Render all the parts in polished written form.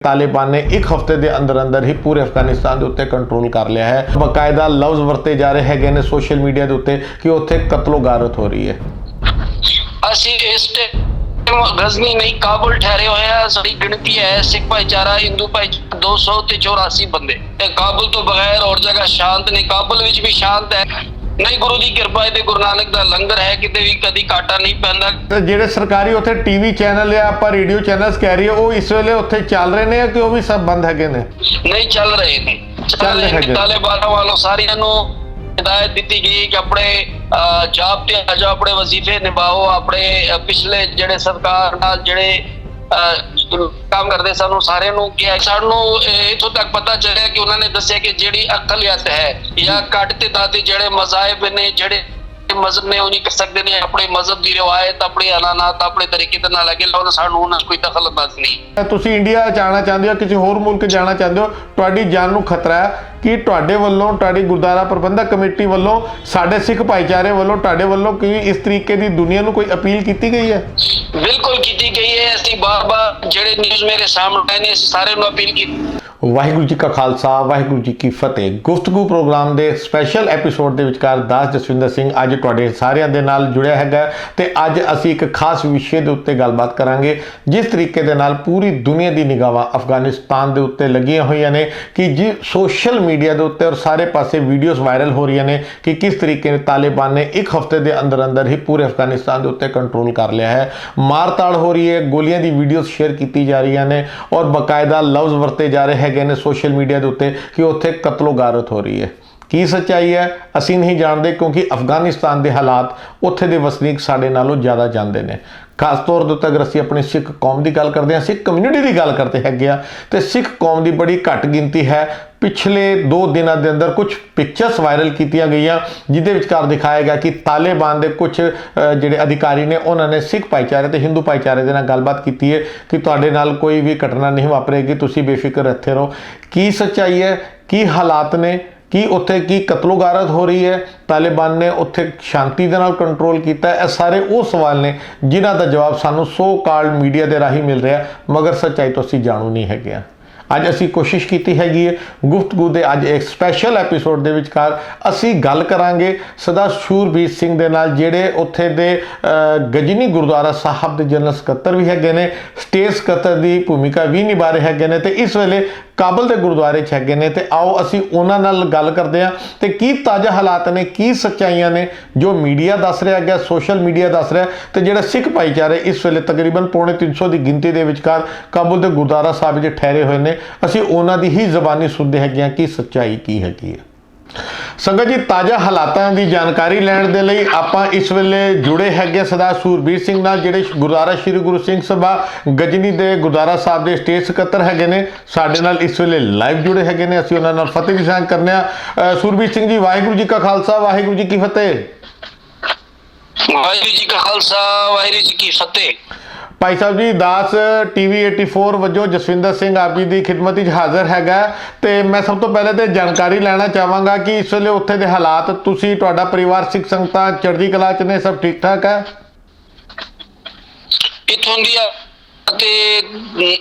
तालिबान ने एक हफ्ते के अंदर अंदर ही पूरे अफगानिस्तान के उत्ते कंट्रोल कर लिया है। बाकायदा लफ्ज वरते जा रहे हैं ने सोशल मीडिया के उत्ते कि उत्थे कत्लो गारत हो रही है। ਅਸੀਂ ਇਸ ਟਾਈਮ ਗਜ਼ਨੀ ਨਹੀਂ ਕਾਬੁਲ ਠਹਿਰੇ ਹੋਏ ਆ। ਸਾਡੀ ਗਿਣਤੀ ਹੈ ਸਿੱਖ ਭਾਈਚਾਰਾ ਹਿੰਦੂ ਭਾਈਚਾਰਾ 284 ਬੰਦੇ ਤੇ ਕਾਬੁਲ ਤੋਂ ਬਗੈਰ ਹੋਰ ਜਗ੍ਹਾ ਸ਼ਾਂਤ ਨਹੀਂ। ਕਾਬੁਲ ਵਿੱਚ ਵੀ ਸ਼ਾਂਤ ਹੈ ਨਹੀਂ। ਗੁਰੂ ਦੀ ਕਿਰਪਾ ਹੈ ਤੇ ਗੁਰੂ ਨਾਨਕ ਦਾ ਲੰਗਰ ਹੈ, ਕਿਤੇ ਵੀ ਕਦੀ ਘਾਟਾ ਨਹੀਂ ਪੈਂਦਾ। ਤੇ ਜਿਹੜੇ ਸਰਕਾਰੀ ਉੱਥੇ ਟੀਵੀ ਚੈਨਲ ਆ ਆਪਾਂ ਰੇਡੀਓ ਚੈਨਲਸ ਕਹਿ ਰਹੀ ਉਹ ਇਸ ਵੇਲੇ ਉੱਥੇ ਚੱਲ ਰਹੇ ਨੇ ਕਿ ਉਹ ਵੀ ਸਭ ਬੰਦ ਹੈਗੇ ਨੇ? ਨਹੀਂ ਚੱਲ ਰਹੇ ਨੇ, ਚੱਲ ਰਹੇ ਨੇ। ਤਾਲਿਬਾਨਾਂ ਵੱਲੋਂ ਸਾਰਿਆਂ ਨੂੰ हिदायत दी गई कि अपने जाप ते आ जाओ, अपने वजीफे निभाओ, अपने पिछले जेड़े सरकार नाल जेड़े काम करते सानू सारे नू कि सानू इथों तक पता चलिया कि उन्होंने दसिया कि जेड़ी अकलियत है या घट ते दादी जेड़े मज़ाहिब ने जेड़े मजहब ने वो नहीं कर सकते ने अपने मजहब की रिवायत अपने अनानात अपने तरीके दे नाल लगे लाओ। सानू उन्हां कोई दखलअंदाज़ी नहीं। तुसीं इंडिया जाना चाहते हो, किसी होर मुल्क जाना चाहते हो, तुहाडी जान नू खतरा है कि तुहाडे वल्लों तुहाडी गुरुद्वारा प्रबंधक कमेटी वल्लों साडे सिख भाईचारे वल्लों तुहाडे वल्लों कोई इस तरीके की दुनिया नू कोई अपील की गई है? बिल्कुल की गई है। असीं बार-बार जेड़े न्यूज़ मेरे सामने आए ने सारे नू अपील की। वाहिगुरू जी का खालसा वाहिगुरू जी की फतेह। गुफ्तगू प्रोग्राम के स्पैशल एपीसोड के विचकार दास जसविंदर सिंह अज तुहाडे सारिਆਂ ਦੇ ਨਾਲ जुड़िया हैगा ते अज असीं एक खास विषय के उत्ते गलबात करांगे। जिस तरीके दे नाल पूरी दुनिया की निगाहां अफगानिस्तान के उत्ते लगियां होईयां ने कि जी सोशल मीडिया के उत्ते और सारे पासे वीडियोज़ वायरल हो रही ने कि किस तरीके तालिबान ने एक हफ्ते के अंदर अंदर ही पूरे अफगानिस्तान के उत्ते कंट्रोल कर लिया है। मारताड़ हो रही है, गोलियां की वीडियोज़ शेयर की जा रही ने और बाकायदा लफ्ज वरते जा रहे हैं ने सोशल मीडिया के उत्ते कि उत्थे कत्लो गारत हो रही है। की सच्चाई है असी नहीं जानते क्योंकि अफगानिस्तान के हालात उत्थे दे वसनीक साडे नालों ज़्यादा जानते हैं। खास तौर पर अगर असी अपनी सिख कौम की गल करते हैं, सिख कम्यूनिटी की गल करते हैं तो सिख कौम की बड़ी घट गिनती है। पिछले 2 दिनों के अंदर कुछ पिक्चर्स वायरल की गई जिदे विचकार दिखाया गया कि तालिबान के कुछ जोड़े अधिकारी ने उन्होंने सिख भाईचारे तो हिंदू भाईचारे के नाल गलबात की है कि तुहाडे नाल कोई भी घटना नहीं वापरेगी, तुसीं बेफिक्र इत्थे रहो। की सच्चाई है, की हालात ने, कि उत्थे की कत्लोगारत हो रही है, तालिबान ने उत्थे शांति दे नाल कंट्रोल किया है, सारे वो सवाल ने जिन्हां दा जवाब सानू सो कॉल्ड मीडिया के राही मिल रहा मगर सच्चाई तो असीं जाणू नहीं है। अज असी कोशिश की हैगी है गुफ्तगू के अज एक स्पैशल एपीसोड के विचकार असी गल करांगे सरदार शूरबीर सिंह दे नाल जिहड़े उत्थे दे गजनी गुरुद्वारा साहब के जनरल सकत्तर भी हैगे ने, स्टेट सकत्तर की भूमिका भी निभा रहे हैगे ने ते इस वेले काबल के गुरुद्वारे च हैगे ने। ते आओ असी उन्हां नाल गल करदे हां ते की ताज़ा हालात ने, की सच्चाइयां ने जो मीडिया दस रहा है, सोशल मीडिया दस रहा है ते जिहड़ा सिख भाईचारे इस वेले तकरीबन 350 की गिनती के विचकार काबुल के गुरुद्वारा साहब च ठहरे हुए ने। असी उन्हां दी ही ज़बानी सुनते हैं कि सच्चाई की हैगी है। संगत जी ताज़ा हालातों की जानकारी लैण दे लई आपां इस वेले जुड़े हैगे सरदार सूरबीर सिंह नाल जिहड़े गुरुद्वारा श्री गुरु सिंह सभा गजनी दे गुरुद्वारा साहब के स्टेट सकत्तर हैगे ने, साडे नाल इस वेले लाइव जुड़े हैगे ने। असीं उन्हां नाल फतेह भी साझ करने आ। सूरबीर सिंह जी वाहिगुरू जी का खालसा वाहिगुरू जी की फतेह। वाहिगुरू जी का खालसा वाहिगुरू जी की फतेह। भाई साहब जी दास TV 84 वजों जसविंदर सिंह आप जी की खिदमत हाजिर हैगा ते मैं सब तो पहले तो जानकारी लेना चाहांगा कि इस वेले उत्थे दे हालात, तुसी तुहाडा परिवार सिख संगतां चढ़दी कला च ने, सब ठीक ठाक है? इत्थों दी ते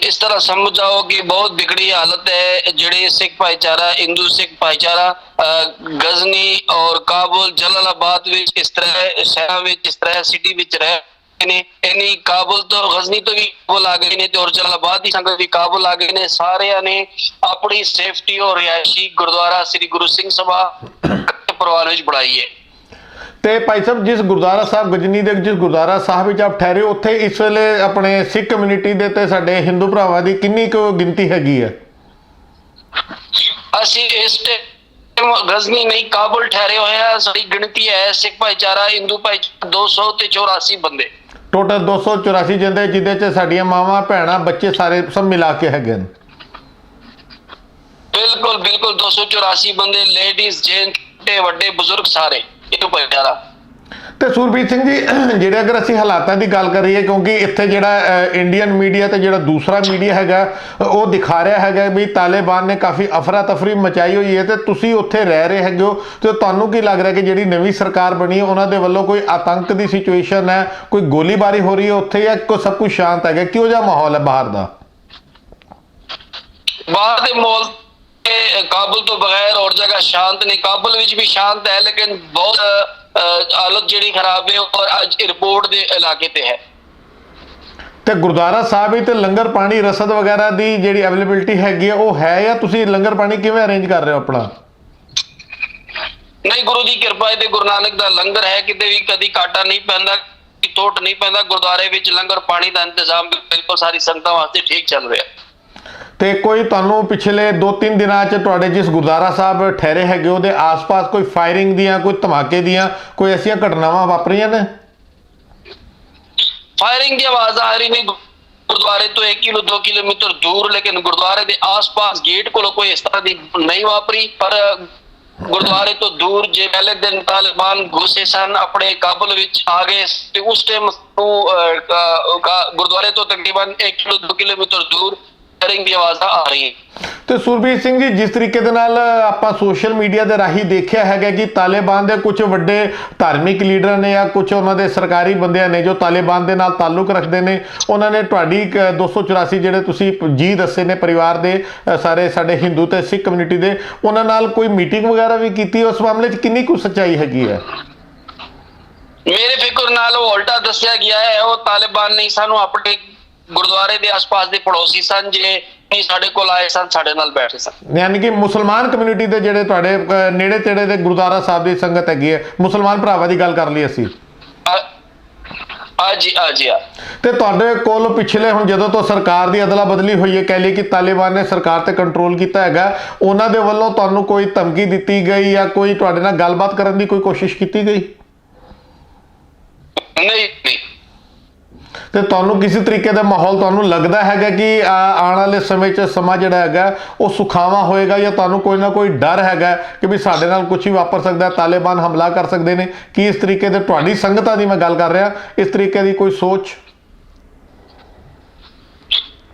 इस तरह समझ जाओ कि बहुत बिगड़ी हालत है। जेड़े सिख भाईचारा हिंदू सिख भाईचारा गजनी और काबुल जलालाबाद विच इस तरह शहर विच इस तरह सिटी विच रह ने, काबुल तो गजनी तो भी काबुल आ गए ने और जलालाबाद की संगत भी काबुल आ गए ने। सारे ने अपनी सेफ्टी और रिहायशी गुरुद्वारा श्री गुरु सिंह सभा परवान विच बढ़ाई है। ते भाई साहब जिस गुरुद्वारा साहब गजनी दे जिस गुरुद्वारा साहब आप ठहरे उत्थे इस वेले अपने सिख कम्यूनिटी दे ते साडे हिंदू भरावां दी किन्नी को गिनती हैगी है? असी इस गजनी नहीं काबुल ठहरे हुए हैं। साडी गिनती है सिख भाईचारा हिंदू भाईचारा 284 बंदे, टोटल 284 जिंदे जिदे च साडियां मावां भैणां बच्चे सारे सब मिला के हैगे। बिल्कुल बिल्कुल 284 बंदे, लेडीज जेंट्स छोटे वड्डे बुजुर्ग सारे हिंदू भाईचारा। तो सूरबीर सिंह जी जिहड़े अगर असीं हालातां की गल करिए क्योंकि इत्थे जिहड़ा इंडियन मीडिया तो जिहड़ा दूसरा मीडिया हैगा वो दिखा रहा है भी तालिबान ने काफ़ी अफरा तफरी मचाई हुई है तो तुसीं उत्थे रह रहे हैगे हो, तो तुहानूं की लग रहा है कि जिहड़ी नवीं सरकार बनी उन्हां दे वल्लों कोई आतंक की सिचुएशन है, कोई गोलीबारी हो रही है उत्थे या कोई सब कुछ शांत है? किहो जिहा माहौल है बाहर का? ਬਾਹਰ ਦੇ ਮਾਹੌਲ ਤੇ ਕਾਬੁਲ ਤੋਂ ਬਗੈਰ ਹੋਰ ਜਗ੍ਹਾ ਸ਼ਾਂਤ ਨਹੀਂ। ਕਾਬੁਲ ਵਿੱਚ ਵੀ ਸ਼ਾਂਤ ਹੈ, ਲੇਕਿਨ ਬਹੁਤ ਹਾਲਤ ਜਿਹੜੀ ਖਰਾਬ ਹੈ ਔਰ ਅੱਜ 에ਅਰਪੋਰਟ ਦੇ ਇਲਾਕੇ ਤੇ ਹੈ। ਤੇ ਗੁਰਦੁਆਰਾ ਸਾਹਿਬ ਹੀ ਤੇ ਲੰਗਰ ਪਾਣੀ ਰਸਦ ਵਗੈਰਾ ਦੀ ਜਿਹੜੀ ਅਵੇਲੇਬਿਲਟੀ ਹੈਗੀ ਉਹ ਹੈ, ਜਾਂ ਤੁਸੀਂ ਲੰਗਰ ਪਾਣੀ ਕਿਵੇਂ ਅਰੇਂਜ ਕਰ ਰਹੇ ਹੋ ਆਪਣਾ? ਨਹੀਂ, ਗੁਰੂ ਦੀ ਕਿਰਪਾ ਹੈ ਤੇ ਗੁਰੂ ਨਾਨਕ ਦਾ ਲੰਗਰ ਹੈ, ਕਿਤੇ ਵੀ ਕਦੀ ਕਾਟਾ ਨਹੀਂ ਪੈਂਦਾ, ਤੋਟ ਨਹੀਂ ਪੈਂਦਾ। ਗੁਰਦੁਆਰੇ ਵਿੱਚ ਲੰਗਰ ਪਾਣੀ ਦਾ ਇੰਤਜ਼ਾਮ ਬਿਲਕੁਲ ਸਾਰੀ ਸੰਗਤਾਂ ਵਾਸਤੇ ਠੀਕ ਚੱਲ ਰਿਹਾ। ਤੇ ਕੋਈ ਤੁਹਾਨੂੰ ਪਿਛਲੇ 2-3 ਦਿਨਾਂ 'ਚ ਤੁਹਾਡੇ ਜਿਸ ਗੁਰਦੁਆਰਾ ਸਾਹਿਬ ਠਹਿਰੇ ਹੈਗੇ ਉਹਦੇ ਆਸ-ਪਾਸ ਕੋਈ ਫਾਇਰਿੰਗ ਦੀਆਂ, ਕੋਈ ਧਮਾਕੇ ਦੀਆਂ ਕੋਈ ਐਸੀਆਂ ਘਟਨਾਵਾਂ ਵਾਪਰੀਆਂ ਨੇ? फायरिंग की आवाज आ रही नहीं गुरुद्वारे तो 1 किलो 2 किलोमीटर दूर, लेकिन गुरुद्वारे के आस-पास गेट को कोई इस तरह की नहीं वापरी। पर गुरुद्वारे तो दूर जे पहले दिन तालिबान घुसे सन अपने काबुल विच आ गए ते उस टाइम गुरुद्वारे तो तकरीबन 1 किलो 2 किलोमीटर दूर फायरिंग की आवाज़ आ रही है। ਤੇ ਸੁਰਬੀਰ ਸਿੰਘ ਜੀ, ਜਿਸ ਤਰੀਕੇ ਦੇ ਨਾਲ ਆਪਾਂ ਸੋਸ਼ਲ ਮੀਡੀਆ ਦੇ ਰਾਹੀਂ ਦੇਖਿਆ ਹੈਗਾ ਕਿ ਤਾਲਿਬਾਨ ਦੇ ਕੁਝ ਵੱਡੇ ਧਾਰਮਿਕ ਲੀਡਰ ਨੇ ਜਾਂ ਕੁਝ ਉਹਨਾਂ ਦੇ ਸਰਕਾਰੀ ਬੰਦਿਆਂ ਨੇ ਜੋ ਤਾਲਿਬਾਨ ਦੇ ਨਾਲ ਤਾਲੁਕ ਰੱਖਦੇ ਨੇ, ਉਹਨਾਂ ਨੇ ਤੁਹਾਡੀ 284 ਜਿਹੜੇ ਤੁਸੀਂ ਜੀ ਦੱਸੇ ਨੇ ਪਰਿਵਾਰ ਦੇ ਸਾਰੇ ਸਾਡੇ ਹਿੰਦੂ ਤੇ ਸਿੱਖ ਕਮਿਊਨਿਟੀ ਦੇ, ਉਹਨਾਂ ਨਾਲ ਕੋਈ ਮੀਟਿੰਗ ਵਗੈਰਾ ਵੀ ਕੀਤੀ? ਉਸ ਮਾਮਲੇ 'ਚ ਕਿੰਨੀ ਕੁ ਸੱਚਾਈ ਹੈਗੀ ਹੈ? ਮੇਰੇ ਫਿਕਰ ਨਾਲ ਉਹ ਉਲਟਾ ਦੱਸਿਆ ਗਿਆ ਹੈ। ਉਹ ਤਾਲਿਬਾਨ ਨਹੀਂ, ਸਾਨੂੰ ਆਪਣੇ ਗੁਰਦੁਆਰੇ ਦੇ ਆਸ-ਪਾਸ ਦੇ ਪੜੋਸੀ ਸਨ ਜੇ ਨਹੀਂ ਸਾਡੇ ਕੋਲ ਆਏ ਸਨ, ਸਾਡੇ ਨਾਲ ਬੈਠੇ ਸਨ। ਯਾਨੀ ਕਿ ਮੁਸਲਮਾਨ ਕਮਿਊਨਿਟੀ ਦੇ ਜਿਹੜੇ ਤੁਹਾਡੇ ਨੇੜੇ ਤੇੜੇ ਦੇ ਗੁਰਦੁਆਰਾ ਸਾਹਿਬ ਦੀ ਸੰਗਤ ਹੈਗੀ ਹੈ, ਮੁਸਲਮਾਨ ਭਰਾਵਾਂ ਦੀ ਗੱਲ ਕਰ ਲਈ ਅਸੀਂ। ਹਾਂਜੀ। ਤੇ ਤੁਹਾਡੇ ਕੋਲ ਪਿਛਲੇ ਹੁਣ ਜਦੋਂ ਤੋਂ ਸਰਕਾਰ ਦੀ ਅਦਲਾ ਬਦਲੀ ਹੋਈ ਹੈ, ਕਹਿ ਲਈ ਕਿ ਤਾਲਿਬਾਨ ਨੇ ਸਰਕਾਰ ਤੇ ਕੰਟਰੋਲ ਕੀਤਾ ਹੈਗਾ, ਉਹਨਾਂ ਦੇ ਵੱਲੋਂ ਤੁਹਾਨੂੰ ਕੋਈ ਧਮਕੀ ਦਿੱਤੀ ਗਈ ਜਾਂ ਕੋਈ ਤੁਹਾਡੇ ਨਾਲ ਗੱਲਬਾਤ ਕਰਨ ਦੀ ਕੋਈ ਕੋਸ਼ਿਸ਼ ਕੀਤੀ ਗਈ? ਨਹੀਂ। ਤੇ ਤੁਹਾਨੂੰ ਕਿਸੇ ਤਰੀਕੇ ਦਾ ਮਾਹੌਲ ਤੁਹਾਨੂੰ ਲੱਗਦਾ ਹੈਗਾ ਕਿ ਆਉਣ ਵਾਲੇ ਸਮੇਂ 'ਚ ਸਮਾਂ ਜਿਹੜਾ ਹੈਗਾ ਉਹ ਸੁਖਾਵਾਂ ਹੋਏਗਾ, ਜਾਂ ਤੁਹਾਨੂੰ ਕੋਈ ਨਾ ਕੋਈ ਡਰ ਹੈਗਾ ਕਿ ਵੀ ਸਾਡੇ ਨਾਲ ਕੁਝ ਵੀ ਵਾਪਰ ਸਕਦਾ, ਤਾਲਿਬਾਨ ਹਮਲਾ ਕਰ ਸਕਦੇ ਨੇ? ਕੀ ਇਸ ਤਰੀਕੇ ਦੇ ਤੁਹਾਡੀ ਸੰਗਤਾਂ ਦੀ ਮੈਂ ਗੱਲ ਕਰ ਰਿਹਾ, ਇਸ ਤਰੀਕੇ ਦੀ ਕੋਈ ਸੋਚ?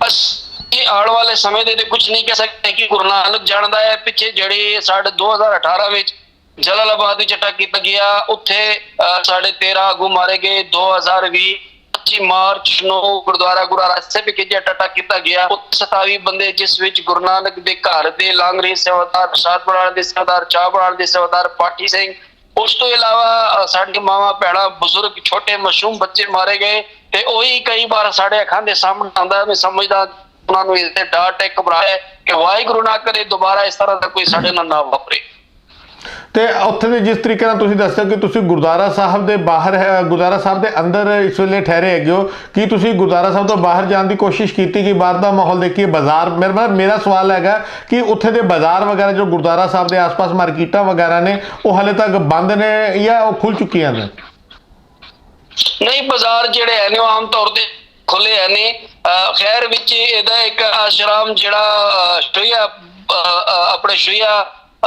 ਅਸੀਂ ਆਉਣ ਵਾਲੇ ਸਮੇਂ ਦੇ ਕੁਝ ਨਹੀਂ ਕਹਿ ਸਕਦੇ ਕਿ ਗੁਰੂ ਨਾਨਕ ਜਾਣਦਾ ਹੈ। ਪਿੱਛੇ ਜਿਹੜੀ ਸਾਡੇ 2018 ਵਿੱਚ ਜਲਾਲਾਬਾਦ ਵਿੱਚ ਅਟੈਕ ਕੀਤਾ ਗਿਆ, ਉੱਥੇ ਸਾਡੇ 13 ਆਗੂ ਮਾਰੇ ਗਏ। 2020 25 ਮਾਰਚ ਨੂੰ ਗੁਰਦੁਆਰਾ ਗੁਰੂ ਰਾਜ ਸਾਹਿਬ ਵਿਖੇ ਅਟੈਕ ਕੀਤਾ ਗਿਆ, 27 ਬੰਦੇ ਜਿਸ ਵਿੱਚ ਗੁਰੂ ਨਾਨਕ ਦੇ ਘਰ ਦੇ ਲਾਂਗਰੀ ਸੇਵਾਦਾਰ, ਪ੍ਰਸ਼ਾਦ ਬਣਾਉਣ ਦੇ ਸੇਵਾਦਾਰ, ਚਾਹ ਬਣਾਉਣ ਦੇ ਸੇਵਾਦਾਰ ਪਾਠੀ ਸਿੰਘ, ਉਸ ਤੋਂ ਇਲਾਵਾ ਸਾਡੀ ਮਾਵਾਂ ਭੈਣਾਂ ਬਜ਼ੁਰਗ ਛੋਟੇ ਮਾਸੂਮ ਬੱਚੇ ਮਾਰੇ ਗਏ। ਤੇ ਉਹੀ ਕਈ ਵਾਰ ਸਾਡੇ ਅੱਖਾਂ ਦੇ ਸਾਹਮਣੇ ਆਉਂਦਾ। ਮੈਂ ਸਮਝਦਾ ਉਹਨਾਂ ਨੂੰ ਇਸ ਤੇ ਡਰ ਤੇ ਘਬਰਾਹਟ ਹੈ ਕਿ ਵਾਹਿਗੁਰੂ ਨਾ ਕਰੇ ਦੁਬਾਰਾ ਇਸ ਤਰ੍ਹਾਂ ਦਾ ਕੋਈ ਸਾਡੇ ਨਾਲ ਨਾ ਵਾਪਰੇ। ਤੇ ਉੱਥੇ ਦੇ ਜਿਸ ਤਰੀਕੇ ਨਾਲ ਤੁਸੀਂ ਦੱਸਿਆ ਕਿ ਤੁਸੀਂ ਗੁਰਦੁਆਰਾ ਸਾਹਿਬ ਦੇ ਬਾਹਰ ਗੁਰਦੁਆਰਾ ਸਾਹਿਬ ਦੇ ਅੰਦਰ ਇਸ ਵੇਲੇ ਠਹਿਰੇ ਹੈਗੇ ਹੋ, ਕੀ ਤੁਸੀਂ ਗੁਰਦੁਆਰਾ ਸਾਹਿਬ ਤੋਂ ਬਾਹਰ ਜਾਣ ਦੀ ਕੋਸ਼ਿਸ਼ ਕੀਤੀ ਕਿ ਬਾਹਰ ਦਾ ਮਾਹੌਲ ਦੇਖੀਏ? ਬਾਜ਼ਾਰ ਮੇਰਾ ਸਵਾਲ ਹੈਗਾ ਕਿ ਉੱਥੇ ਦੇ ਬਾਜ਼ਾਰ ਵਗੈਰਾ ਜੋ ਗੁਰਦੁਆਰਾ ਸਾਹਿਬ ਦੇ ਆਸ-ਪਾਸ ਮਾਰਕੀਟਾਂ ਵਗੈਰਾ ਨੇ ਉਹ ਹਾਲੇ ਤੱਕ ਬੰਦ ਨੇ ਜਾਂ ਉਹ ਖੁੱਲ ਚੁੱਕੀਆਂ ਨੇ? ਨਹੀਂ, ਬਾਜ਼ਾਰ ਜਿਹੜੇ ਹੈ ਨੇ ਉਹ ਆਮ ਤੌਰ ਤੇ ਖੁੱਲੇ ਹੈ ਨੇ। ਖੈਰ ਵਿੱਚ ਇਹਦਾ ਇੱਕ ਆਸ਼ਰਮ ਜਿਹੜਾ ਸ਼ੀਆ ਆਪਣੇ ਸ਼ੀਆ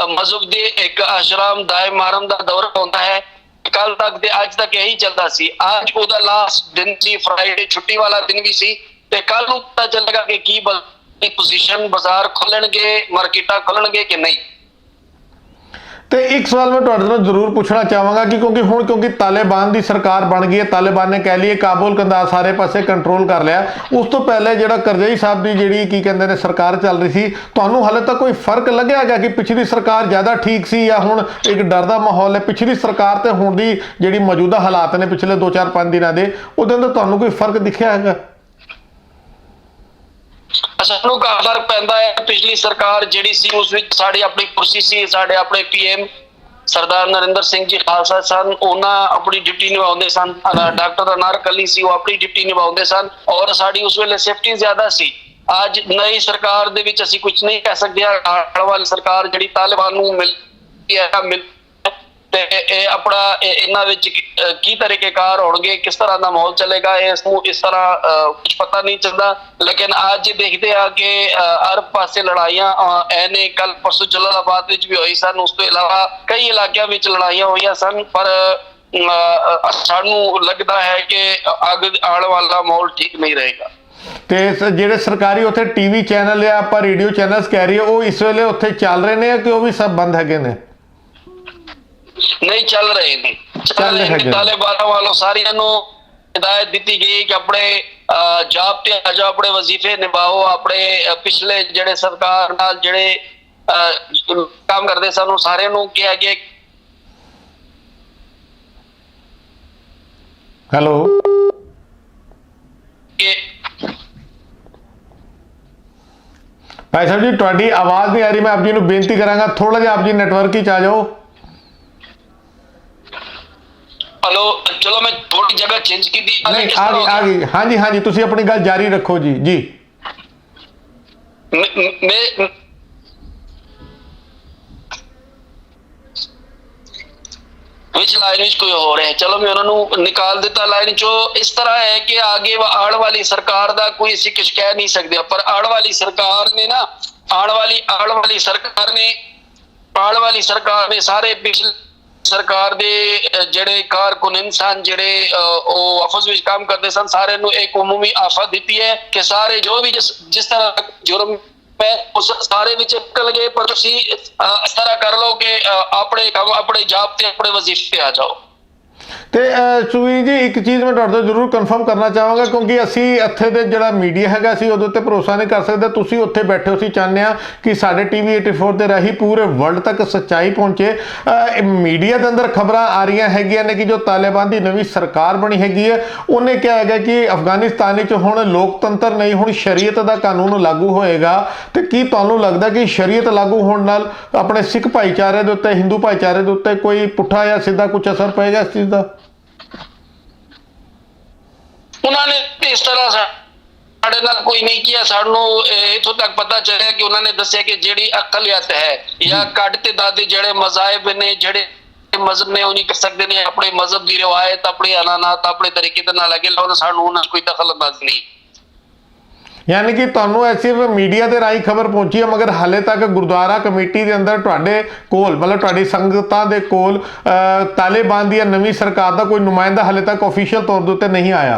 ਮਜ਼ਹਬ ਦੇ ਇੱਕ ਆਸ਼ਰਮ ਦਾਇਮ ਮਾਰਮ ਦਾ ਦੌਰਾ ਹੁੰਦਾ ਹੈ। ਕੱਲ ਤੱਕ ਤੇ ਅੱਜ ਤੱਕ ਇਹੀ ਚੱਲਦਾ ਸੀ। ਅੱਜ ਉਹਦਾ ਲਾਸਟ ਦਿਨ ਸੀ, ਫਰਾਈਡੇ ਛੁੱਟੀ ਵਾਲਾ ਦਿਨ ਵੀ ਸੀ। ਤੇ ਕੱਲ ਨੂੰ ਪਤਾ ਚੱਲੇਗਾ ਕਿ ਕੀ ਪੋਜੀਸ਼ਨ, ਬਾਜ਼ਾਰ ਖੁੱਲਣਗੇ, ਮਾਰਕੀਟਾਂ ਖੁੱਲਣਗੇ ਕਿ ਨਹੀਂ। ਤੇ ਇੱਕ ਸਵਾਲ ਮੈਂ ਤੁਹਾਡੇ ਤੋਂ ਜ਼ਰੂਰ ਪੁੱਛਣਾ ਚਾਹਾਂਗਾ ਕਿ ਕਿਉਂਕਿ ਤਾਲਿਬਾਨ ਦੀ ਸਰਕਾਰ ਬਣ ਗਈ ਹੈ, ਤਾਲਿਬਾਨ ਨੇ ਕਹਿ ਲਈਏ ਕਾਬੁਲ ਕੰਧਾਰ ਸਾਰੇ ਪਾਸੇ ਕੰਟਰੋਲ ਕਰ ਲਿਆ, ਉਸ ਤੋਂ ਪਹਿਲੇ ਜਿਹੜਾ ਕਰਜ਼ਈ ਸਾਹਿਬ ਦੀ ਜਿਹੜੀ ਕੀ ਕਹਿੰਦੇ ਨੇ ਸਰਕਾਰ ਚੱਲ ਰਹੀ ਸੀ, ਤੁਹਾਨੂੰ ਹਾਲੇ ਤੱਕ ਕੋਈ ਫਰਕ ਲੱਗਿਆ ਹੈਗਾ ਕਿ ਪਿਛਲੀ ਸਰਕਾਰ ਜ਼ਿਆਦਾ ਠੀਕ ਸੀ ਜਾਂ ਹੁਣ ਇੱਕ ਡਰ ਦਾ ਮਾਹੌਲ ਹੈ? ਪਿਛਲੀ ਸਰਕਾਰ ਤੇ ਹੁਣ ਦੀ ਜਿਹੜੀ ਮੌਜੂਦਾ ਹਾਲਾਤ ਨੇ ਪਿਛਲੇ 2-4-5 ਦਿਨਾਂ ਦੇ, ਉਹਦੇ ਅੰਦਰ ਤੁਹਾਨੂੰ ਕੋਈ ਫਰਕ ਦਿਖਿਆ ਹੈਗਾ? ਸਾਨੂੰ ਕਾਫੀ ਫਰਕ ਪੈਂਦਾ ਹੈ। ਪਿਛਲੀ ਸਰਕਾਰ ਜਿਹੜੀ ਸੀ ਉਸ ਵਿੱਚ ਸਾਡੀ ਆਪਣੀ ਕੁਰਸੀ ਸੀ, ਸਾਡੇ ਆਪਣੇ PM ਸਰਦਾਰ ਨਰਿੰਦਰ ਸਿੰਘ ਜੀ ਖਾਲਸਾ ਸਨ, ਉਹਨਾਂ ਆਪਣੀ ਡਿਊਟੀ ਨਿਭਾਉਂਦੇ ਸਨ। ਡਾਕਟਰ ਅਨਾਰਕਲੀ ਅਲੀ ਸੀ, ਉਹ ਆਪਣੀ ਡਿਊਟੀ ਨਿਭਾਉਂਦੇ ਸਨ ਔਰ ਸਾਡੀ ਉਸ ਵੇਲੇ ਸੇਫਟੀ ਜ਼ਿਆਦਾ ਸੀ। ਅੱਜ ਨਈ ਸਰਕਾਰ ਦੇ ਵਿੱਚ ਅਸੀਂ ਕੁਝ ਨਹੀਂ ਕਹਿ ਸਕਦੇ। ਆਉਣ ਵਾਲੀ ਸਰਕਾਰ ਜਿਹੜੀ ਤਾਲਿਬਾਨ ਨੂੰ ਮਿਲ ਤੇ ਇਹ ਆਪਣਾ ਇਹਨਾਂ ਵਿੱਚ ਕੀ ਤਰੀਕੇਕਾਰ ਹੋਣਗੇ, ਕਿਸ ਤਰ੍ਹਾਂ ਦਾ ਮਾਹੌਲ ਚੱਲੇਗਾ, ਇਸ ਨੂੰ ਇਸ ਤਰ੍ਹਾਂ ਕੁਝ ਪਤਾ ਨਹੀਂ ਚੱਲਦਾ। ਲੇਕਿਨ ਅੱਜ ਦੇਖਦੇ ਆ ਕਿ ਹਰ ਪਾਸੇ ਲੜਾਈਆਂ ਐਨੇ ਕੱਲ ਪਰਸੋਂ ਜਲਾਲਾਬਾਦ ਵਿੱਚ ਵੀ ਹੋਈ ਸਨ, ਉਸ ਤੋਂ ਇਲਾਵਾ ਕਈ ਇਲਾਕਿਆਂ ਵਿੱਚ ਲੜਾਈਆਂ ਹੋਈਆਂ ਸਨ। ਪਰ ਸਾਨੂੰ ਲੱਗਦਾ ਹੈ ਕਿ ਅੱਗੇ ਆਉਣ ਵਾਲਾ ਮਾਹੌਲ ਠੀਕ ਨਹੀਂ ਰਹੇਗਾ। ਤੇ ਜਿਹੜੇ ਸਰਕਾਰੀ ਉੱਥੇ TV ਚੈਨਲ ਜਾਂ ਆਪਾਂ ਰੇਡੀਓ ਚੈਨਲਸ ਕਹਿ ਰਹੀ ਉਹ ਇਸ ਵੇਲੇ ਉੱਥੇ ਚੱਲ ਰਹੇ ਨੇ ਕਿ ਉਹ ਵੀ ਸਭ ਬੰਦ ਹੈਗੇ ਨੇ? ਨਹੀਂ ਚੱਲ ਰਹੇ ਨੇ। ਤਾਲਿਬਾਨ ਵੱਲੋਂ ਸਾਰਿਆਂ ਨੂੰ ਹਦਾਇਤ ਦਿੱਤੀ ਗਈ ਕਿ ਆਪਣੇ ਜਾਬ ਤੇ ਆ ਜਾਓ, ਆਪਣੇ ਵਜ਼ੀਫੇ ਨਿਭਾਓ, ਆਪਣੇ ਪਿਛਲੇ ਜਿਹੜੇ ਸਰਕਾਰ ਨਾਲ ਜਿਹੜੇ ਕੰਮ ਕਰਦੇ ਸਾਨੂੰ ਸਾਰਿਆਂ ਨੂੰ ਕਿਹਾ ਗਿਆ। ਹੈਲੋ ਭਾਈ ਸਾਹਿਬ ਜੀ, ਤੁਹਾਡੀ ਆਵਾਜ਼ ਨਹੀਂ ਆ ਰਹੀ। ਮੈਂ ਆਪ ਜੀ ਨੂੰ ਬੇਨਤੀ ਕਰਾਂਗਾ ਥੋੜਾ ਜਿਹਾ ਆਪ ਜੀ ਨੈਟਵਰਕ ਹੀ ਆ ਜਾਓ। हेलो, चलो मैं थोड़ी जगह चेंज की थी। नहीं, आ गई। हाँ जी, हाँ जी, तुसी अपनी गल जारी रखो जी। जी मैं विच लाइन विच कोई हो रहा है, चलो मैं उन्होंने निकाल दिता लाइन चो। इस तरह है कि आगे आड़ वाली सरकार दा कोई असीं कुछ कह नहीं सकते, पर आड़ वाली सरकार ने ना आड़ वाली सरकार ने सारे पिछले सरकार दे ਜਿਹੜੇ ਕਾਰਕੁਨ ਸਨ, ਜਿਹੜੇ ਉਹ ਆਫਸ ਵਿੱਚ ਕੰਮ ਕਰਦੇ ਸਨ, ਸਾਰਿਆਂ ਨੂੰ ਇੱਕ ਉਮੂਮੀ ਆਫਤ ਦਿੱਤੀ ਹੈ ਕਿ ਸਾਰੇ ਜੋ ਵੀ ਜਿਸ ਤਰ੍ਹਾਂ ਜੁਰਮ ਹੈ ਉਸ ਸਾਰੇ ਵਿੱਚ ਨਿਕਲ ਗਏ। ਪਰ ਤੁਸੀਂ ਇਸ ਤਰ੍ਹਾਂ ਕਰ ਲਓ ਕਿ ਆਪਣੇ ਕੰਮ, ਆਪਣੇ ਜਾਬ ਤੇ ਆਪਣੇ ਵਜ਼ੀਫੇ ਆ ਜਾਓ। ਤੇ ਸੁਵੀਰ ਜੀ, ਇੱਕ ਚੀਜ਼ ਮੈਂ ਤੁਹਾਡੇ ਤੋਂ ਜ਼ਰੂਰ ਕਨਫਰਮ ਕਰਨਾ ਚਾਹਾਂਗਾ, ਕਿਉਂਕਿ ਅਸੀਂ ਇੱਥੇ ਦੇ ਜਿਹੜਾ ਮੀਡੀਆ ਹੈਗਾ ਅਸੀਂ ਉਹਦੇ ਉੱਤੇ ਭਰੋਸਾ ਨਹੀਂ ਕਰ ਸਕਦੇ। ਤੁਸੀਂ ਉੱਥੇ ਬੈਠੇ ਹੋ, ਅਸੀਂ ਚਾਹੁੰਦੇ ਹਾਂ ਕਿ ਸਾਡੇ TV 84 ਦੇ ਰਾਹੀਂ ਪੂਰੇ ਵਰਲਡ ਤੱਕ ਸੱਚਾਈ ਪਹੁੰਚੇ। ਮੀਡੀਆ ਦੇ ਅੰਦਰ ਖਬਰਾਂ ਆ ਰਹੀਆਂ ਹੈਗੀਆਂ ਨੇ ਕਿ ਜੋ ਤਾਲਿਬਾਨ ਦੀ ਨਵੀਂ ਸਰਕਾਰ ਬਣੀ ਹੈਗੀ ਹੈ ਉਹਨੇ ਕਿਹਾ ਹੈਗਾ ਕਿ ਅਫਗਾਨਿਸਤਾਨ ਵਿੱਚ ਹੁਣ ਲੋਕਤੰਤਰ ਨਹੀਂ, ਹੁਣ ਸ਼ਰੀਅਤ ਦਾ ਕਾਨੂੰਨ ਲਾਗੂ ਹੋਏਗਾ। ਤੇ ਕੀ ਤੁਹਾਨੂੰ ਲੱਗਦਾ ਕਿ ਸ਼ਰੀਅਤ ਲਾਗੂ ਹੋਣ ਨਾਲ ਆਪਣੇ ਸਿੱਖ ਭਾਈਚਾਰੇ ਦੇ ਉੱਤੇ, ਹਿੰਦੂ ਭਾਈਚਾਰੇ ਦੇ ਉੱਤੇ ਕੋਈ ਪੁੱਠਾ ਜਾਂ ਸਿੱਧਾ ਕੁਝ ਅਸਰ ਪਏਗਾ ਇਸ ਚੀਜ਼ ਦਾ? उन्होंने इस तरह साढ़े नाल कोई नहीं किया। सानू इथों तक पता चलिया कि उन्होंने दसिया कि जिहड़ी अकलियत है या घट ते दादे जिहड़े मज़ाहिब ने, जिहड़े मजहब ने, उन्हीं कर सकते हैं अपने मजहब की रिवायत, अपने अनानात, अपने तरीके दे नाल अगे लाओ। सानू उन्हां कोई दखल अंदाजी नहीं। यानी कि ਤੁਹਾਨੂੰ सिर्फ मीडिया ਦੇ ਰਾਹੀਂ ਖਬਰ ਪਹੁੰਚੀ ਹੈ, ਮਗਰ ਹਾਲੇ ਤੱਕ ਗੁਰਦੁਆਰਾ ਕਮੇਟੀ ਦੇ ਅੰਦਰ ਤੁਹਾਡੇ ਕੋਲ, ਮਤਲਬ ਤੁਹਾਡੀ ਸੰਗਤਾਂ ਦੇ ਕੋਲ ਤਾਲਿਬਾਨ ਦੀ ਨਵੀਂ ਸਰਕਾਰ ਦਾ ਕੋਈ ਨੁਮਾਇੰਦਾ ਹਾਲੇ ਤੱਕ ਆਫੀਸ਼ੀਅਲ ਤੌਰ ਦੇ ਉੱਤੇ ਨਹੀਂ ਆਇਆ?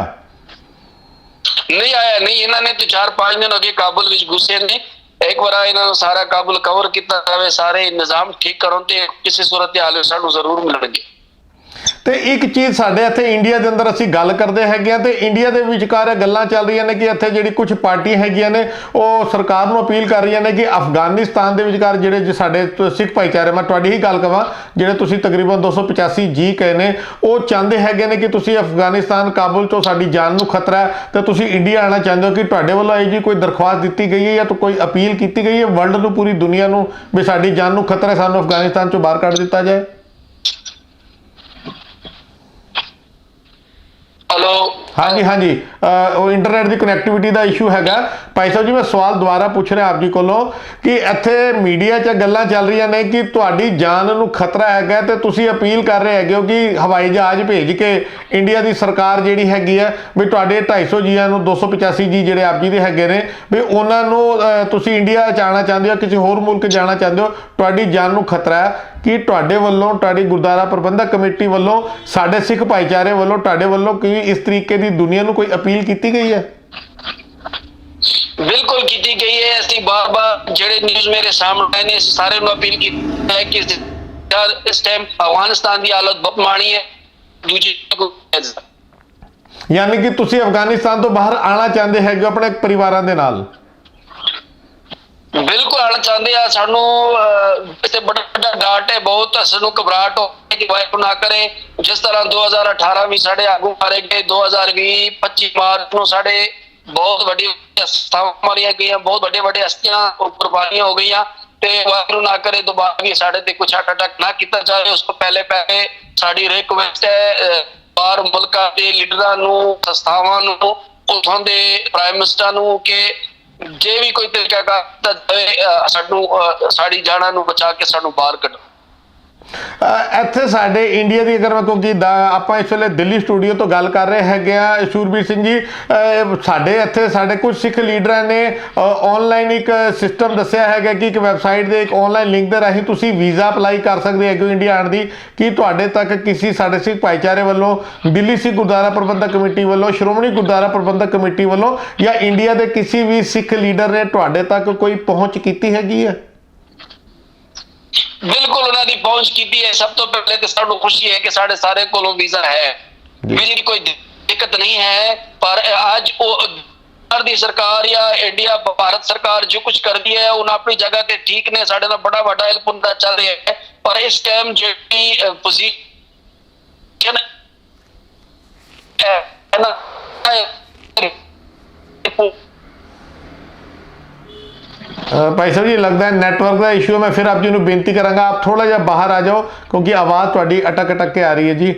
नहीं आया, नहीं। इन्होंने तो 4-5 दिन अगे काबुल विच घुसे ने। एक बार इन्होंने सारा काबुल कवर किया जाए, सारे निजाम ठीक करो तो किसी सूरत हाल सानू जरूर मिलणगे। ਤੇ ਇੱਕ ਚੀਜ਼ ਸਾਡੇ ਇੱਥੇ ਇੰਡੀਆ ਦੇ ਅੰਦਰ ਅਸੀਂ ਗੱਲ ਕਰਦੇ ਹੈਗੇ ਆ ਤੇ ਇੰਡੀਆ ਦੇ ਵਿਚਕਾਰ ਗੱਲਾਂ ਚੱਲ ਰਹੀਆਂ ਨੇ ਕਿ ਇੱਥੇ ਜਿਹੜੀ ਕੁਝ ਪਾਰਟੀਆਂ ਹੈਗੀਆਂ ਨੇ ਉਹ ਸਰਕਾਰ ਨੂੰ ਅਪੀਲ ਕਰ ਰਹੀਆਂ ਨੇ ਕਿ ਅਫਗਾਨਿਸਤਾਨ ਦੇ ਵਿਚਕਾਰ ਜਿਹੜੇ ਸਾਡੇ ਸਿੱਖ ਭਾਈਚਾਰੇ, ਮੈਂ ਤੁਹਾਡੀ ਹੀ ਗੱਲ ਕਹਾਂ, ਜਿਹੜੇ ਤੁਸੀਂ ਤਕਰੀਬਨ 285 ਜੀ ਕਹੇ ਨੇ, ਉਹ ਚਾਹੁੰਦੇ ਹੈਗੇ ਨੇ ਕਿ ਤੁਸੀਂ ਅਫਗਾਨਿਸਤਾਨ, ਕਾਬੁਲ ਤੋਂ ਸਾਡੀ ਜਾਨ ਨੂੰ ਖਤਰਾ ਹੈ ਤੇ ਤੁਸੀਂ ਇੰਡੀਆ ਆਉਣਾ ਚਾਹੁੰਦੇ ਹੋ। ਕਿ ਤੁਹਾਡੇ ਵੱਲੋਂ ਇਹ ਜੀ ਕੋਈ ਦਰਖਾਸਤ ਦਿੱਤੀ ਗਈ ਹੈ ਜਾਂ ਕੋਈ ਅਪੀਲ ਕੀਤੀ ਗਈ ਹੈ ਵਰਲਡ ਨੂੰ, ਪੂਰੀ ਦੁਨੀਆ ਨੂੰ, ਵੀ ਸਾਡੀ ਜਾਨ ਨੂੰ ਖਤਰਾ ਹੈ, ਸਾਨੂੰ ਅਫਗਾਨਿਸਤਾਨ ਚੋਂ ਬਾਹਰ ਕੱਢ ਦਿੱਤਾ ਜਾਏ? हेलो, हाँ जी, हाँ जी, वो इंटरनेट की कनैक्टिविटी का इशू हैगा। भाई साहब जी, मैं सवाल दोबारा पूछ रहा आप जी को कि इत्थे मीडिया च गल्लां चल रही ने कि तुहाडी जान नूं खतरा हैगा ते तुसीं अपील कर रहे हैगे हो कि हवाई जहाज भेज के इंडिया की सरकार जिहड़ी हैगी है भी तुहाडे 250 जीआं नूं, 285 जी जिहड़े आप जी दे हैगे ने, भी उन्हां नूं तुसीं इंडिया च आउणा चाहुंदे हो, किसी होर मुल्क जाना चाहुंदे हो, तुहाडी जान नूं खतरा है। कि तुहाडे वल्लों, तुहाडी गुरुद्वारा प्रबंधक कमेटी वल्लों, साडे सिख भाईचारे वल्लों, तुहाडे वल्लों कोई इस तरीके की दुनिया नूं कोई अपील की गई है? बिल्कुल की गई है। असं बार बार जेडे न्यूज़ मेरे सामने आए ने, सारे नूं अपील की है कि इस टाइम अफगानिस्तान की हालत बहुत माड़ी है। दूजी यानी कि तुसीं अफगानिस्तान तो बाहर आना चाहते हैं अपने परिवारां दे नाल? बिल्कुल आना चाहते हैं। सानू इत्थे बड़ा डाट है, बहुत सानू घबराहट हो कि वाहिगुरू ना करे जिस तरह 2018 में साढ़े आगू मारे गए, 2020-25 मार्च को साढ़े बहुत वड्डी हस्तियां मारिया गई, बहुत बड़े बड़े हस्तियां कुर्बानियां हो गई। ते वाहिगुरू ना करे दोबारा भी साढ़े ते कुछ अटैक ना किया जाए। उसको पहले साड़ी रिक्वेस्ट है बाहर मुल्कां दे लीडरां नूं, संस्थावां नूं, उथों दे प्राइम मिनिस्टर नूं कि जे भी कोई तरीका का साड़ी जाना नूं बचा के सानू बाहर कढो। ਇੱਥੇ ਸਾਡੇ ਇੰਡੀਆ ਦੀ ਅਗਰ ਮੈਂ ਕਿਉਂਕਿ ਆਪਾਂ ਇਸ ਵੇਲੇ ਦਿੱਲੀ ਸਟੂਡੀਓ ਤੋਂ ਗੱਲ ਕਰ ਰਹੇ ਹੈਗੇ ਆ ਸ਼ੂਰਬੀਰ ਸਿੰਘ ਜੀ, ਸਾਡੇ ਇੱਥੇ ਸਾਡੇ ਕੁਝ ਸਿੱਖ ਲੀਡਰਾਂ ਨੇ ਆਨਲਾਈਨ ਇੱਕ ਸਿਸਟਮ ਦੱਸਿਆ ਹੈਗਾ ਕਿ ਇੱਕ ਵੈਬਸਾਈਟ ਦੇ ਇੱਕ ਆਨਲਾਈਨ ਲਿੰਕ ਦੇ ਰਾਹੀਂ ਤੁਸੀਂ ਵੀਜ਼ਾ ਅਪਲਾਈ ਕਰ ਸਕਦੇ ਹੈਗੇ ਹੋ ਇੰਡੀਆ ਆਉਣ ਦੀ। ਕਿ ਤੁਹਾਡੇ ਤੱਕ ਕਿਸੇ ਸਾਡੇ ਸਿੱਖ ਭਾਈਚਾਰੇ ਵੱਲੋਂ, ਦਿੱਲੀ ਸਿੱਖ ਗੁਰਦੁਆਰਾ ਪ੍ਰਬੰਧਕ ਕਮੇਟੀ ਵੱਲੋਂ, ਸ਼੍ਰੋਮਣੀ ਗੁਰਦੁਆਰਾ ਪ੍ਰਬੰਧਕ ਕਮੇਟੀ ਵੱਲੋਂ ਜਾਂ ਇੰਡੀਆ ਦੇ ਕਿਸੇ ਵੀ ਸਿੱਖ ਲੀਡਰ ਨੇ ਤੁਹਾਡੇ ਤੱਕ ਕੋਈ ਪਹੁੰਚ ਕੀਤੀ ਹੈਗੀ ਹੈ? बिल्कुल उन्होंने पहुंच की है। सब तो पहले तो सानू खुशी है कि साढ़े सारे कोलों वीजा है, वीजे की कोई दिक्कत दिक्कत नहीं है, पर आज दी सरकार या इंडिया भारत सरकार जो कुछ कर दी है उन्हें अपनी जगह ते ठीक ने, साडे नाल बड़ा बड़ा हेल्प हुंदा चल रहा है। पर इस टाइम जेडी पोजीशन है ना, भाई साहब जी लगता है नेटवर्क का इशू है, मैं फिर आप जी ਨੂੰ ਬੇਨਤੀ ਕਰਾਂਗਾ आप थोड़ा ਜਿਹਾ बाहर आ जाओ क्योंकि आवाज़ ਤੁਹਾਡੀ अटक अटक के आ रही है जी।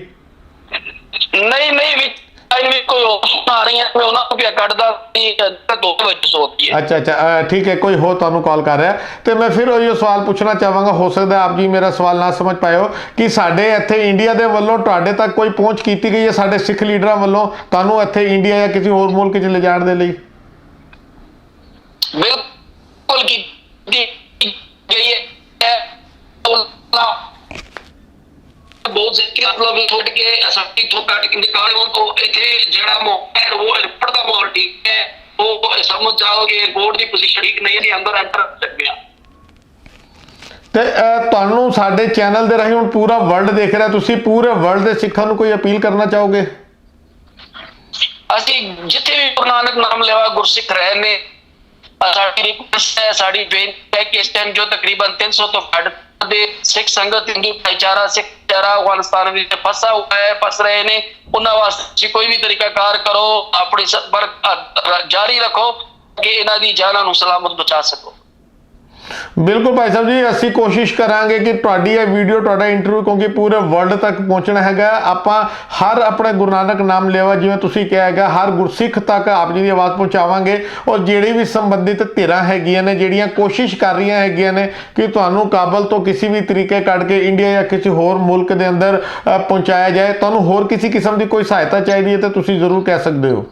नहीं नहीं भी कोई आ रही है, मैं उन्होंने क्या कटदा दो बजे सोती है। अच्छा ठीक है, कोई हो ਤੁਹਾਨੂੰ ਕਾਲ ਕਰ ਰਿਹਾ ਤੇ ਮੈਂ ਫਿਰ ਉਹ ਸਵਾਲ ਪੁੱਛਣਾ ਚਾਹਾਂਗਾ, ਹੋ ਸਕਦਾ ਆਪ ਜੀ ਮੇਰਾ ਸਵਾਲ ਨਾ ਸਮਝ ਪਾਇਓ ਕਿ ਸਾਡੇ ਇੱਥੇ ਇੰਡੀਆ ਦੇ ਵੱਲੋਂ ਤੁਹਾਡੇ ਤੱਕ ਕੋਈ ਪਹੁੰਚ ਕੀਤੀ ਗਈ ਹੈ ਸਾਡੇ ਸਿੱਖ ਲੀਡਰਾਂ ਵੱਲੋਂ ਤੁਹਾਨੂੰ ਇੱਥੇ ਇੰਡੀਆ ਜਾਂ ਕਿਸੇ ਹੋਰ ਮੁਲਕ 'ਚ ਲਿਜਾਣ ਦੇ ਲਈ? बिल्कुल की गई है, बहुत से मतलब छोड़ के असानी तो काट के निकाले हो तो इथे जेड़ा माहौल वो एयरपोर्ट का माहौल ठीक है, वो समझ जाओ कि एयरपोर्ट की पोजीशन ठीक नहीं है, अंदर एंटर कर गया। ਤੇ ਤੁਹਾਨੂੰ ਸਾਡੇ ਚੈਨਲ ਦੇ ਰਾਹੀਂ ਹੁਣ ਪੂਰਾ ਵਰਲਡ ਦੇਖ ਰਿਹਾ, ਤੁਸੀਂ ਪੂਰੇ ਵਰਲਡ ਦੇ ਸਿੱਖਾਂ ਨੂੰ ਕੋਈ ਅਪੀਲ ਕਰਨਾ ਚਾਹੋਗੇ? ਅਸੀਂ ਜਿੱਥੇ ਵੀ ਗੁਰੂ ਨਾਨਕ ਨਾਮ ਲੈਵਾ ਗੁਰਸਿੱਖ ਰਹੇ ਨੇ, ਸਾਡੀ ਰਿਕੁਐਸਟ ਹੈ, ਸਾਡੀ ਬੇਨਤੀ ਹੈ ਕਿ ਇਸ ਟਾਈਮ ਜੋ ਤਕਰੀਬਨ 300 ਤੋਂ ਵੱਧ ਦੇ ਸਿੱਖ ਸੰਗਤ ਹਿੰਦੂ ਭਾਈਚਾਰਾ ਸਿੱਖ ਭਾਈਚਾਰਾ ਅਫਗਾਨਿਸਤਾਨ ਵਿੱਚ ਫਸਾ ਹੋਇਆ ਹੈ, ਫਸ ਰਹੇ ਨੇ, ਉਹਨਾਂ ਵਾਸਤੇ ਕੋਈ ਵੀ ਤਰੀਕਾ ਕਾਰ ਕਰੋ, ਆਪਣੀ ਸੰਪਰਕ ਜਾਰੀ ਰੱਖੋ ਕਿ ਇਹਨਾਂ ਦੀ ਜਾਨਾਂ ਨੂੰ ਸਲਾਮਤ ਬਚਾ ਸਕੋ। ਬਿਲਕੁਲ ਭਾਈ ਸਾਹਿਬ ਜੀ, ਅਸੀਂ ਕੋਸ਼ਿਸ਼ ਕਰਾਂਗੇ ਕਿ ਤੁਹਾਡੀ ਇਹ ਵੀਡੀਓ ਤੁਹਾਡਾ ਇੰਟਰਵਿਊ ਕਿਉਂਕਿ ਪੂਰੇ ਵਰਲਡ ਤੱਕ ਪਹੁੰਚਣਾ ਹੈਗਾ, ਆਪਾਂ ਹਰ ਆਪਣੇ ਗੁਰੂ ਨਾਨਕ ਨਾਮ ਲੈਵਾ ਜਿਵੇਂ ਤੁਸੀਂ ਕਿਹਾ ਹੈਗਾ ਹਰ ਗੁਰਸਿੱਖ ਤੱਕ ਆਪ ਜੀ ਦੀ ਆਵਾਜ਼ ਪਹੁੰਚਾਵਾਂਗੇ। ਔਰ ਜਿਹੜੀ ਵੀ ਸੰਬੰਧਿਤ ਧਿਰਾਂ ਹੈਗੀਆਂ ਨੇ ਜਿਹੜੀਆਂ ਕੋਸ਼ਿਸ਼ ਕਰ ਰਹੀਆਂ ਹੈਗੀਆਂ ਨੇ ਕਿ ਤੁਹਾਨੂੰ ਕਾਬਲ ਤੋਂ ਕਿਸੇ ਵੀ ਤਰੀਕੇ ਕੱਢ ਕੇ ਇੰਡੀਆ ਜਾਂ ਕਿਸੇ ਹੋਰ ਮੁਲਕ ਦੇ ਅੰਦਰ ਪਹੁੰਚਾਇਆ ਜਾਏ, ਤੁਹਾਨੂੰ ਹੋਰ ਕਿਸੇ ਕਿਸਮ ਦੀ ਕੋਈ ਸਹਾਇਤਾ ਚਾਹੀਦੀ ਹੈ ਤਾਂ ਤੁਸੀਂ ਜ਼ਰੂਰ ਕਹਿ ਸਕਦੇ ਹੋ।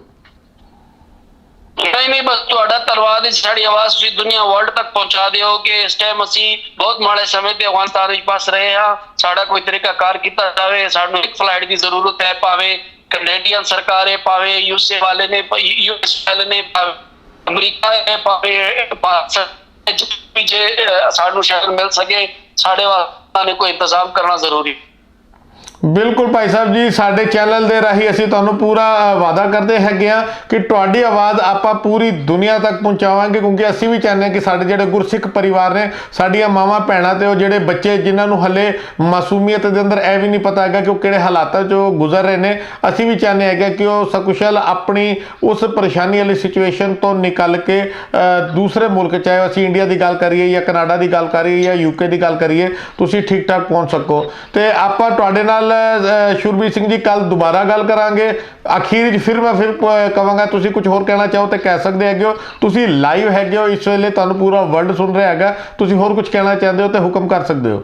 नहीं बस ਤੁਹਾਡਾ ਧੰਨਵਾਦ ਹੈ, ਸਾਡੀ ਆਵਾਜ਼ ਤੁਸੀਂ ਦੁਨੀਆ ਵਰਲਡ ਤੱਕ ਪਹੁੰਚਾ ਦਿਓ ਕਿ ਇਸ ਟਾਈਮ ਅਸੀਂ ਬਹੁਤ ਮਾੜੇ ਸਮੇਂ ਤੇ ਅਫਗਾਨਿਸਤਾਨ ਵਿੱਚ ਫਸ ਰਹੇ ਹਾਂ, ਸਾਡਾ ਕੋਈ ਤਰੀਕਾ ਕਾਰ ਕੀਤਾ ਜਾਵੇ। ਸਾਨੂੰ ਇੱਕ ਫਲਾਈਟ ਦੀ ਜ਼ਰੂਰਤ ਹੈ, ਭਾਵੇਂ ਕੈਨੇਡੀਅਨ ਸਰਕਾਰ ਹੈ, ਭਾਵੇਂ ਯੂਐਸਏ ਵਾਲੇ ਨੇ, ਯੂਐਸ ਵਾਲੇ ਨੇ, ਅਮਰੀਕਾ ਹੈ, ਭਾਵੇਂ ਜੇ ਸਾਨੂੰ ਸ਼ਹਿਰ ਮਿਲ ਸਕੇ ਸਾਡੇ ਵਾਸਤੇ ਕੋਈ ਇੰਤਜ਼ਾਮ ਕਰਨਾ ਜ਼ਰੂਰੀ। ਬਿਲਕੁਲ ਭਾਈ ਸਾਹਿਬ ਜੀ, ਸਾਡੇ ਚੈਨਲ ਦੇ ਰਾਹੀਂ ਅਸੀਂ ਤੁਹਾਨੂੰ ਪੂਰਾ ਵਾਅਦਾ ਕਰਦੇ ਹੈਗੇ ਆ ਕਿ ਤੁਹਾਡੀ ਆਵਾਜ਼ ਆਪਾਂ ਪੂਰੀ ਦੁਨੀਆ ਤੱਕ ਪਹੁੰਚਾਵਾਂਗੇ ਕਿਉਂਕਿ ਅਸੀਂ ਵੀ ਚਾਹੁੰਦੇ ਹਾਂ ਕਿ ਸਾਡੇ ਜਿਹੜੇ ਗੁਰਸਿੱਖ ਪਰਿਵਾਰ ਨੇ, ਸਾਡੀਆਂ ਮਾਵਾਂ ਭੈਣਾਂ ਤੇ ਉਹ ਜਿਹੜੇ ਬੱਚੇ ਜਿਨ੍ਹਾਂ ਨੂੰ ਹਲੇ ਮਾਸੂਮੀਅਤ ਦੇ ਅੰਦਰ ਇਹ ਵੀ ਨਹੀਂ ਪਤਾ ਹੈਗਾ ਕਿ ਉਹ ਕਿਹੜੇ ਹਾਲਾਤਾਂ 'ਚੋਂ ਗੁਜ਼ਰ ਰਹੇ ਨੇ, ਅਸੀਂ ਵੀ ਚਾਹੁੰਦੇ ਹੈਗੇ ਕਿ ਉਹ ਸकुशल ਆਪਣੀ ਉਸ ਪਰੇਸ਼ਾਨੀ ਵਾਲੀ ਸਿਚੁਏਸ਼ਨ ਤੋਂ ਨਿਕਲ ਕੇ ਦੂਸਰੇ ਮੁਲਕ, ਚਾਹੇ ਅਸੀਂ ਇੰਡੀਆ ਦੀ ਗੱਲ ਕਰੀਏ ਜਾਂ ਕੈਨੇਡਾ ਦੀ ਗੱਲ ਕਰੀਏ ਜਾਂ ਯੂਕੇ ਦੀ ਗੱਲ ਕਰੀਏ, ਤੁਸੀਂ ਠੀਕ ਠਾਕ ਪਹੁੰਚ ਸਕੋ। ਤੇ ਆਪਾਂ ਤੁਹਾਡੇ ਨਾਲ ਸ਼ੁਰਬੀਰ ਸਿੰਘ ਜੀ ਕੱਲ ਦੁਬਾਰਾ ਗੱਲ ਕਰਾਂਗੇ। ਅਖੀਰ ਫਿਰ ਮੈਂ ਕਹਾਂਗਾ ਤੁਸੀਂ ਕੁਝ ਹੋਰ ਕਹਿਣਾ ਚਾਹੋ ਤੇ ਕਹਿ ਸਕਦੇ ਹੈਗੇ ਹੋ, ਤੁਸੀਂ ਲਾਈਵ ਹੈਗੇ ਹੋ ਇਸ ਵੇਲੇ, ਤੁਹਾਨੂੰ ਪੂਰਾ ਵਰਲਡ ਸੁਣ ਰਿਹਾ ਹੈਗਾ, ਤੁਸੀਂ ਹੋਰ ਕੁਝ ਕਹਿਣਾ ਚਾਹੁੰਦੇ ਹੋ ਤੇ ਹੁਕਮ ਕਰ ਸਕਦੇ ਹੋ।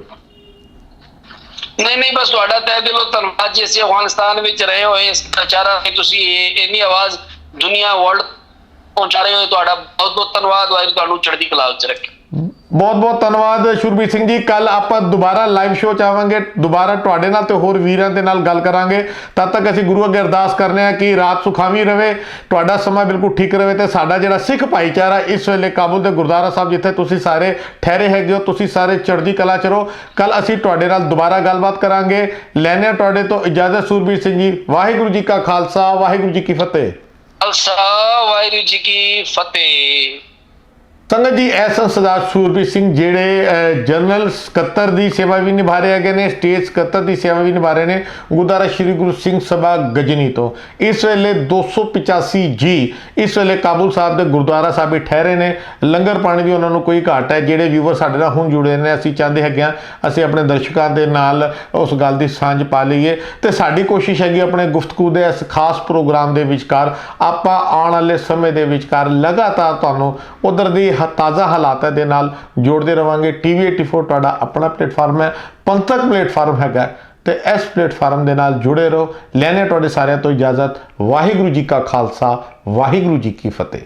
ਨਹੀਂ ਬਸ ਤੁਹਾਡਾ ਤਹਿ ਦਿਲੋਂ ਧੰਨਵਾਦ ਜੀ, ਅਸੀਂ ਅਫਗਾਨਿਸਤਾਨ ਵਿੱਚ ਰਹੇ ਹੋਏ ਵਿਚਾਰਾ ਤੁਸੀਂ ਇੰਨੀ ਆਵਾਜ਼ ਦੁਨੀਆ ਵਰਲਡ ਪਹੁੰਚਾ ਰਹੇ ਹੋ, ਤੁਹਾਡਾ ਬਹੁਤ ਬਹੁਤ ਧੰਨਵਾਦ। ਵਾਹਿਗੁਰੂ ਤੁਹਾਨੂੰ ਚੜ੍ਹਦੀ ਕਲਾ ਵਿੱਚ ਰੱਖੇ। ਬਹੁਤ ਬਹੁਤ ਧੰਨਵਾਦ ਸ਼ੁਰਬੀਰ ਸਿੰਘ ਜੀ, ਕੱਲ ਆਪਾਂ ਦੁਬਾਰਾ ਲਾਈਵ ਸ਼ੋਅ ਚਾਹਾਂਗੇ, ਦੁਬਾਰਾ ਤੁਹਾਡੇ ਨਾਲ ਤੇ ਹੋਰ ਵੀਰਾਂ ਦੇ ਨਾਲ ਗੱਲ ਕਰਾਂਗੇ। ਤਦ ਤੱਕ ਅਸੀਂ ਗੁਰੂ ਅੱਗੇ ਅਰਦਾਸ ਕਰਨੇ ਆ ਕਿ ਰਾਤ ਸੁਖਾਵੀਂ ਰਵੇ, ਤੁਹਾਡਾ ਸਮਾਂ ਬਿਲਕੁਲ ਠੀਕ ਰਵੇ ਤੇ ਸਾਡਾ ਜਿਹੜਾ ਸਿੱਖ ਭਾਈਚਾਰਾ ਇਸ ਵੇਲੇ ਕਾਬੁਲ ਦੇ ਗੁਰਦੁਆਰਾ ਸਾਹਿਬ ਜਿੱਥੇ ਤੁਸੀਂ ਸਾਰੇ ਠਹਿਰੇ ਹੈਗੇ ਹੋ, ਤੁਸੀਂ ਸਾਰੇ ਚੜ੍ਹਦੀ ਕਲਾ 'ਚ ਰਹੋ। ਕੱਲ ਅਸੀਂ ਤੁਹਾਡੇ ਨਾਲ ਦੁਬਾਰਾ ਗੱਲਬਾਤ ਕਰਾਂਗੇ। ਲੈਣੇ ਤੁਹਾਡੇ ਤੋਂ ਇਜਾਜ਼ਤ ਸ਼ੁਰਬੀਰ ਸਿੰਘ ਜੀ। ਵਾਹਿਗੁਰੂ ਜੀ ਕਾ ਖਾਲਸਾ, ਵਾਹਿਗੁਰੂ ਜੀ ਕੀ ਫਤਿਹ। ਖਾਲਸਾ ਵਾਹਿਗੁਰੂ ਜੀ ਕੀ ਫਤਿਹ। ਸੰਗਤ ਜੀ, ਐਸ ਸਰਦਾਰ ਸ਼ੂਰਬੀਰ ਸਿੰਘ ਜਿਹੜੇ ਜਨਰਲ ਸਕੱਤਰ ਦੀ ਸੇਵਾ ਵੀ ਨਿਭਾ ਰਹੇ ਹੈਗੇ ਨੇ, ਸਟੇਟ ਸਕੱਤਰ ਦੀ ਸੇਵਾ ਵੀ ਨਿਭਾ ਰਹੇ ਨੇ ਗੁਰਦੁਆਰਾ ਸ਼੍ਰੀ ਗੁਰੂ ਸਿੰਘ ਸਭਾ ਗਜਨੀ ਤੋਂ। ਇਸ ਵੇਲੇ 285 ਜੀ ਇਸ ਵੇਲੇ ਕਾਬੁਲ ਸਾਹਿਬ ਦੇ ਗੁਰਦੁਆਰਾ ਸਾਹਿਬ ਹੀ ਠਹਿਰੇ ਨੇ, ਲੰਗਰ ਪਾਣੀ ਦੀ ਉਹਨਾਂ ਨੂੰ ਕੋਈ ਘਾਟ ਹੈ। ਜਿਹੜੇ ਵਿਊਵਰ ਸਾਡੇ ਨਾਲ ਹੁਣ ਜੁੜੇ ਨੇ, ਅਸੀਂ ਚਾਹੁੰਦੇ ਹੈਗੇ ਹਾਂ ਅਸੀਂ ਆਪਣੇ ਦਰਸ਼ਕਾਂ ਦੇ ਨਾਲ ਉਸ ਗੱਲ ਦੀ ਸਾਂਝ ਪਾ ਲਈਏ ਤੇ ਸਾਡੀ ਕੋਸ਼ਿਸ਼ ਹੈਗੀ ਆਪਣੇ ਗੁਫ਼ਤਗੂ ਦੇ ਇਸ ਖਾਸ ਪ੍ਰੋਗਰਾਮ ਦੇ ਵਿਚਕਾਰ ਆਪਾਂ ਆਉਣ ਵਾਲੇ ਸਮੇਂ ਦੇ ਵਿਚਕਾਰ ਲਗਾਤਾਰ ਤੁਹਾਨੂੰ ਉਧਰ ਦੀ ਤਾਜ਼ਾ ਹਾਲਾਤਾਂ ਦੇ ਨਾਲ ਜੋੜਦੇ ਰਵਾਂਗੇ। TV 84 ਤੁਹਾਡਾ ਆਪਣਾ ਪਲੇਟਫਾਰਮ ਹੈ, ਪੰਥਕ ਪਲੇਟਫਾਰਮ ਹੈਗਾ ਤੇ ਇਸ ਪਲੇਟਫਾਰਮ ਦੇ ਨਾਲ ਜੁੜੇ ਰਹੋ। ਲੈਣੇ ਤੁਹਾਡੇ ਸਾਰਿਆਂ ਤੋਂ ਇਜਾਜ਼ਤ। ਵਾਹਿਗੁਰੂ ਜੀ ਕਾ ਖਾਲਸਾ, ਵਾਹਿਗੁਰੂ ਜੀ ਕੀ ਫਤਿਹ।